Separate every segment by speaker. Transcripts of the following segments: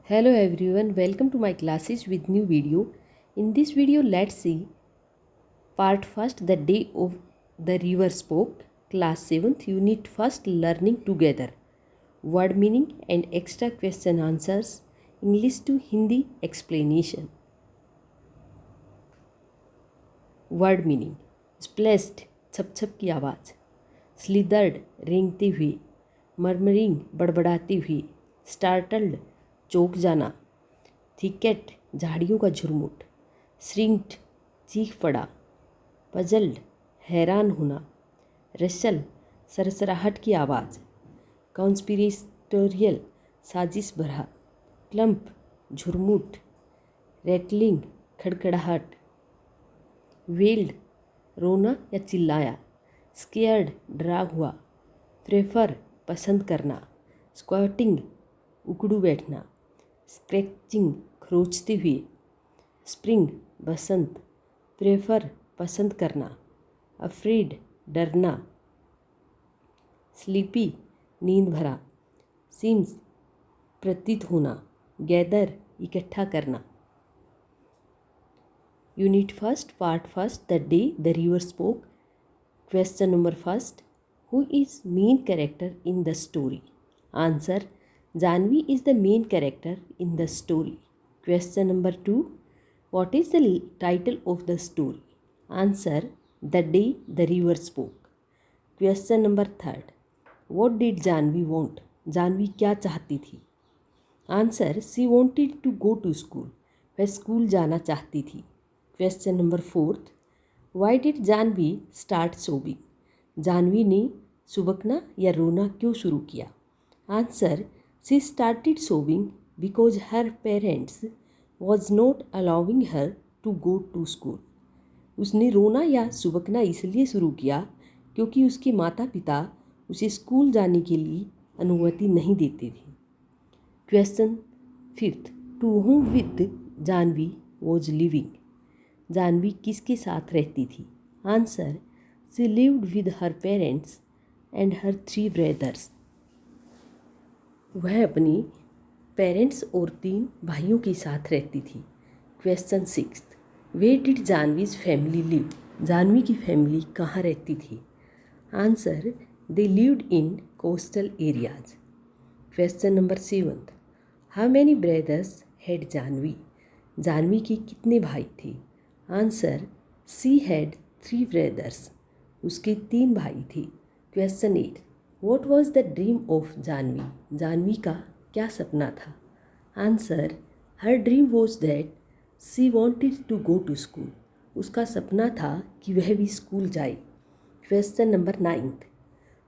Speaker 1: Hello everyone, welcome to my classes with new video. In this video, let's see part first, the day of the river spoke, class 7th, unit first, learning together. Word meaning and extra question answers, English to Hindi explanation. Word meaning, splashed, छप छप की आवाज़, स्लिदर्ड, रेंगते हुए, murmuring, बड़बड़ाते हुए, startled, चौंक जाना, थिकेट, झाड़ियों का झुरमुट, श्रिंक्ड, चीख पड़ा, पजल्ड, हैरान होना, रसल, सरसराहट की आवाज़, कॉन्स्पिरेटोरियल, साजिश भरा, क्लम्प, झुरमुट, रेटलिंग, खड़खड़ाहट, वेल्ड, रोना या चिल्लाया, स्केयर्ड, डरा हुआ, प्रेफर, पसंद करना, स्क्वाटिंग, उकड़ू बैठना, स्क्रैचिंग, खरोंचते हुए, स्प्रिंग, बसंत, प्रेफर, पसंद करना, अफ्रेड, डरना, स्लीपी, नींद भरा, सीम्स, प्रतीत होना, गैदर, इकट्ठा करना. Unit first, part first, the day the river spoke. Question number first, who is main character in the story? Answer, Janvi is the main character in the story. Question number 2, what is the title of the story? Answer, the day the river spoke. Question number 3, what did Janvi want? Janvi क्या चाहती थी? Answer, she wanted to go to school. वह school जाना चाहती थी. Question number 4, why did Janvi start sobbing? Janvi ने सुबकना या रोना क्यों शुरू किया? Answer, she started sobbing because her parents was not allowing her to go to school. उसने रोना या सुबकना इसलिए शुरू किया क्योंकि उसके माता पिता उसे स्कूल जाने के लिए अनुमति नहीं देते थे. Question 5, to whom with Janvi was living? Janvi किसके साथ रहती थी? Answer, she lived with her parents and her 3 brothers. वह अपने पेरेंट्स और 3 भाइयों के साथ रहती थी. Question 6, where did Janvi's family live? Janvi की फैमिली कहाँ रहती थी? Answer, they lived in coastal areas. Question number 7, how many brothers had Janvi? Janvi के कितने भाई थे? Answer, she had 3 brothers. उसके 3 भाई थे. Question 8, what was the dream of Janvi? Janvi का क्या सपना था? Answer, her dream was that she wanted to go to school. उसका सपना था कि वह भी स्कूल जाए. Question number 9,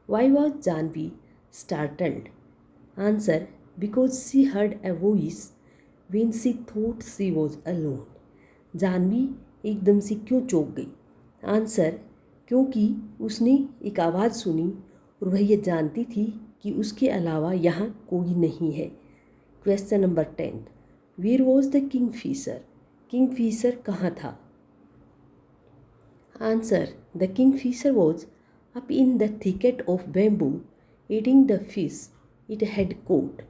Speaker 1: why was Janvi startled? Answer, because she heard a voice when she thought she was alone. Janvi एकदम से क्यों चौंक गई? आंसर, क्योंकि उसने एक आवाज़ सुनी और वह यह जानती थी कि उसके अलावा यहाँ कोई नहीं है. Question number 10, where was the kingfisher? Kingfisher कहाँ था? Answer, the kingfisher was up in the thicket of bamboo eating the fish it had caught.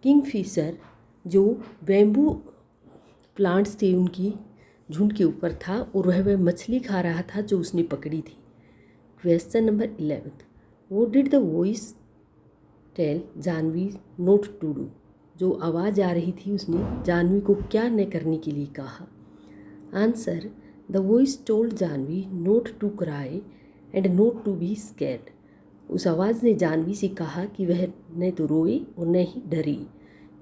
Speaker 1: Kingfisher जो बैम्बू प्लांट्स थे उनकी झुंड के ऊपर था और वह मछली खा रहा था जो उसने पकड़ी थी. Question number 11, what did the voice tell Janvi not to do? जो आवाज़ आ रही थी उसने जानवी को क्या न करने के लिए कहा? Answer, the voice told Janvi not to cry and not to be scared. उस आवाज़ ने जानवी से कहा कि वह न तो रोए और न ही डरे.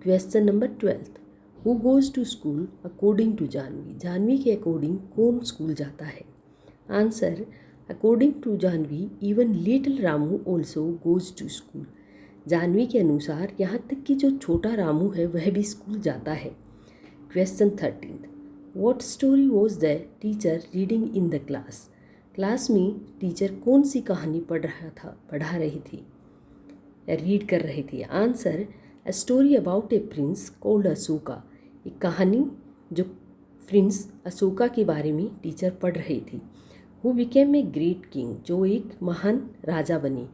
Speaker 1: Question number 12, who goes to school according to Janvi? Janvi के अकॉर्डिंग कौन स्कूल जाता है? Answer, according to Janvi even little Ramu also goes to school. Janvi के अनुसार यहाँ तक कि जो छोटा रामू है वह भी स्कूल जाता है. Question 13, what story was the teacher reading in the class? Class में टीचर कौन सी कहानी पढ़ा रही थी या रीड कर रहे थे? Answer, a story about A Prince called Ashoka. एक कहानी जो प्रिंस अशोका के बारे में टीचर पढ़ रही थी. Who became a great king, जो एक महान राजा बने.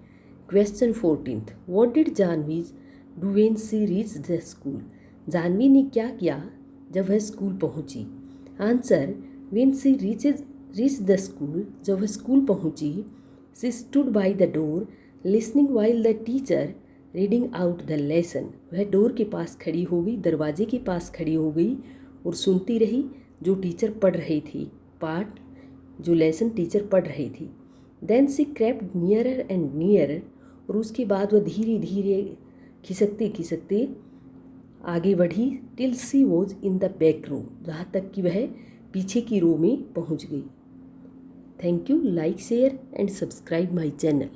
Speaker 1: Question 14, what did Janvi do when she reached the school? Janvi ने क्या किया जब वह स्कूल पहुंची? Answer, when she reach the school, जब वह स्कूल पहुंची, she stood by the door listening while the teacher reading out the lesson. वह डोर के पास खड़ी हो गई, दरवाजे के पास खड़ी हो गई और सुनती रही जो टीचर पढ़ रही थी, पाठ जो लेसन टीचर पढ़ रही थी। Then she crept nearer and nearer, और उसके बाद वह धीरे धीरे खिसकते खिसकते आगे बढ़ी till she was in the back row, जहाँ तक कि वह पीछे की रो में पहुँच गई। Thank you. Like share and subscribe my channel.